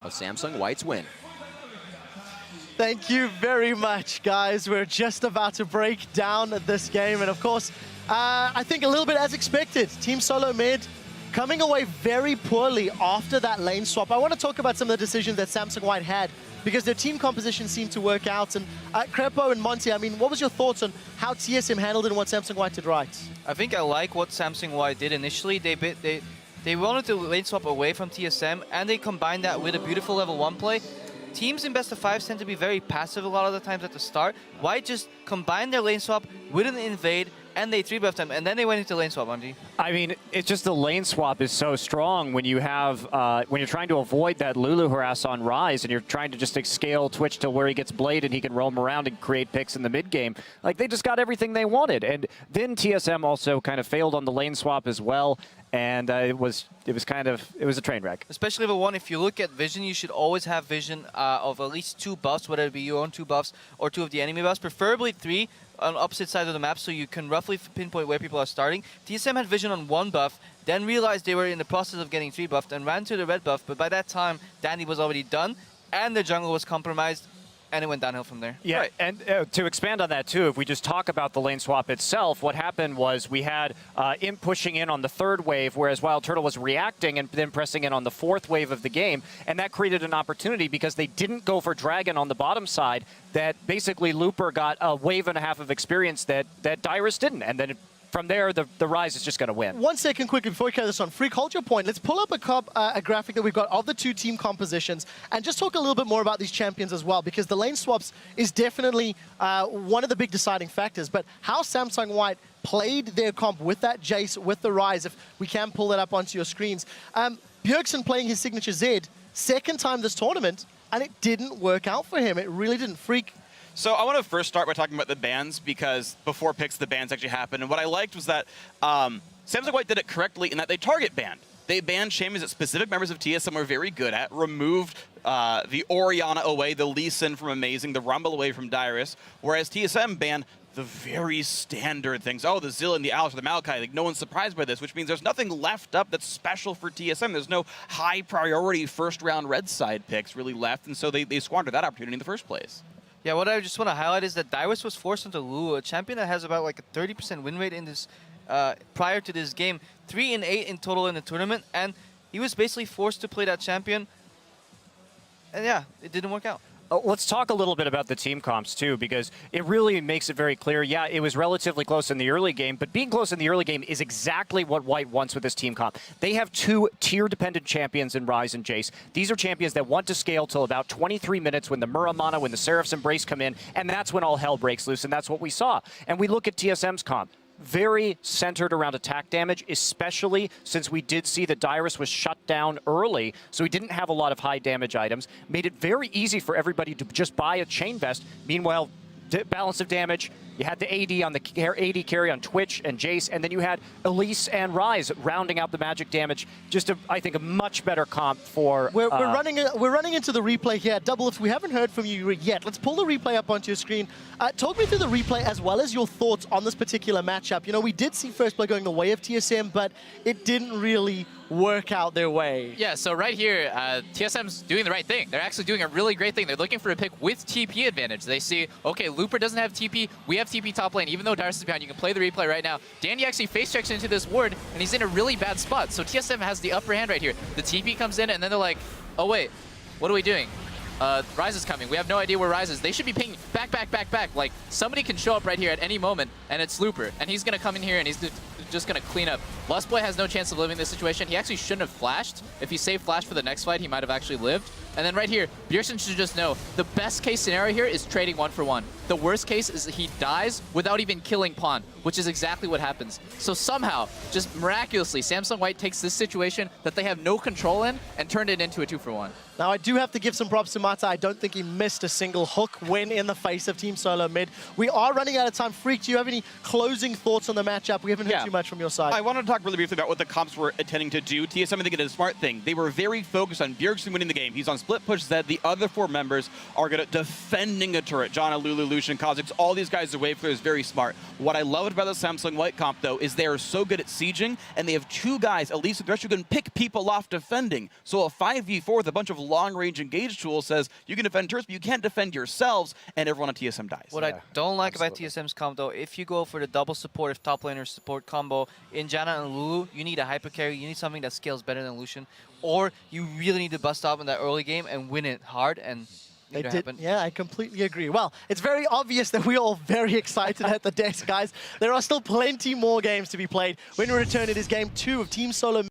of Samsung White's win. Thank you very much, guys. We're just about to break down this game. And of course, I think a little bit as expected, Team Solo Mid coming away very poorly after that lane swap. I want to talk about some of the decisions that Samsung White had because their team composition seemed to work out. And Crepo and Monty, I mean, what was your thoughts on how TSM handled it and what Samsung White did right? I think I like what Samsung White did initially. They wanted to lane swap away from TSM, and they combined that with a beautiful level 1 play. Teams in best of 5s tend to be very passive a lot of the times at the start. White just combined their lane swap with an invade, and they 3-buffed them, and then they went into lane swap, Anji. I mean, it's just the lane swap is so strong when you have, when you're trying to avoid that Lulu harass on Rise, and you're trying to just scale Twitch to where he gets Blade and he can roam around and create picks in the mid game. Like, they just got everything they wanted. And then TSM also kind of failed on the lane swap as well. And it was a train wreck. Especially level 1, if you look at vision, you should always have vision of at least 2 buffs, whether it be your own 2 buffs or 2 of the enemy buffs, preferably 3 on opposite sides of the map so you can roughly pinpoint where people are starting. TSM had vision on 1 buff, then realized they were in the process of getting 3 buffed and ran to the red buff, but by that time, Dandy was already done and the jungle was compromised. And it went downhill from there. Yeah, right. And to expand on that too, if we just talk about the lane swap itself, what happened was we had Imp pushing in on the 3rd wave, whereas Wild Turtle was reacting and then pressing in on the 4th wave of the game, and that created an opportunity because they didn't go for Dragon on the bottom side, that basically Looper got a wave and a half of experience that Dyrus didn't, and then from there, the Rise is just going to win. 1 second quickly before we carry this on. Freak, hold your point. Let's pull up a graphic that we've got of the 2 team compositions and just talk a little bit more about these champions as well, because the lane swaps is definitely one of the big deciding factors. But how Samsung White played their comp with that Jace, with the Rise, if we can pull that up onto your screens. Bjergsen playing his signature Z, 2nd time this tournament, and it didn't work out for him. It really didn't. Freak. So I want to first start by talking about the bans, because before picks, the bans actually happened. And what I liked was that Samsung White did it correctly in that they target banned. They banned champions that specific members of TSM were very good at, removed the Orianna away, the Lee Sin from Amazing, the Rumble away from Dyrus, whereas TSM banned the very standard things. Oh, the Zill and the Alex or the Maokai. Like, no one's surprised by this, which means there's nothing left up that's special for TSM. There's no high priority first round red side picks really left, and so they squandered that opportunity in the first place. Yeah, what I just want to highlight is that Dyrus was forced into Lulu, a champion that has about like a 30% win rate in this prior to this game. 3 and 8 in total in the tournament, and he was basically forced to play that champion. And yeah, it didn't work out. Let's talk a little bit about the team comps too, because it really makes it very clear. Yeah, it was relatively close in the early game, but being close in the early game is exactly what White wants with this team comp. They have 2 tier-dependent champions in Rise and Jace. These are champions that want to scale till about 23 minutes when the Muramana, when the Seraph's Embrace come in, and that's when all hell breaks loose, and that's what we saw. And we look at TSM's comp. Very centered around attack damage, especially since we did see that Dyrus was shut down early, so he didn't have a lot of high damage items. Made it very easy for everybody to just buy a Chain Vest. Meanwhile, balance of damage, you had the AD on the AD carry on Twitch and Jace, and then you had Elise and Rise rounding out the magic damage. Just, I think, a much better comp for... We're running into the replay here. Double, if we haven't heard from you yet, let's pull the replay up onto your screen. Talk me through the replay as well as your thoughts on this particular matchup. You know, we did see First Blood going the way of TSM, but it didn't really work out their way. Yeah, so right here, TSM's doing the right thing. They're actually doing a really great thing. They're looking for a pick with TP advantage. They see, okay, Looper doesn't have TP, we have TP top lane, even though Dyrus is behind. You can play the replay right now. Dandy actually face checks into this ward, and he's in a really bad spot. So TSM has the upper hand right here. The TP comes in, and then they're like, oh wait, what are we doing? Rise is coming. We have no idea where Rise is. They should be pinging back, back, back, back. Like, somebody can show up right here at any moment, and it's Looper. And he's going to come in here, and he's just going to clean up. Lustboy has no chance of living this situation. He actually shouldn't have flashed. If he saved flash for the next fight, he might have actually lived. And then right here, Bjergsen should just know, the best case scenario here is trading 1-for-1. The worst case is that he dies without even killing Pawn, which is exactly what happens. So somehow, just miraculously, Samsung White takes this situation that they have no control in and turned it into a 2-for-1. Now, I do have to give some props to Mata. I don't think he missed a single hook win in the face of Team Solo Mid. We are running out of time. Freak, do you have any closing thoughts on the matchup? We haven't heard too much from your side. I wanted to talk really briefly about what the comps were intending to do. TSM, I think, did a smart thing. They were very focused on Bjergsen winning the game. He's on split push Z. The other 4 members are good at defending a turret. Janna, Lulu, Lucian, Kha'Zix, all these guys are wave clears, very smart. What I loved about the Samsung White comp, though, is they are so good at sieging, and they have two guys, at least who can pick people off defending. So a 5v4 with a bunch of long-range engage tools says you can defend turrets, but you can't defend yourselves, and everyone on TSM dies. What I don't like about TSM's comp, though, if you go for the double support, if top laner support combo in Janna and Lulu, you need a hyper carry, you need something that scales better than Lucian, or you really need to bust up in that early game and win it hard, and They did. Yeah, I completely agree. Well, it's very obvious that we're all very excited at the desk, guys. There are still plenty more games to be played. When we return, it is game 2 of Team Solo.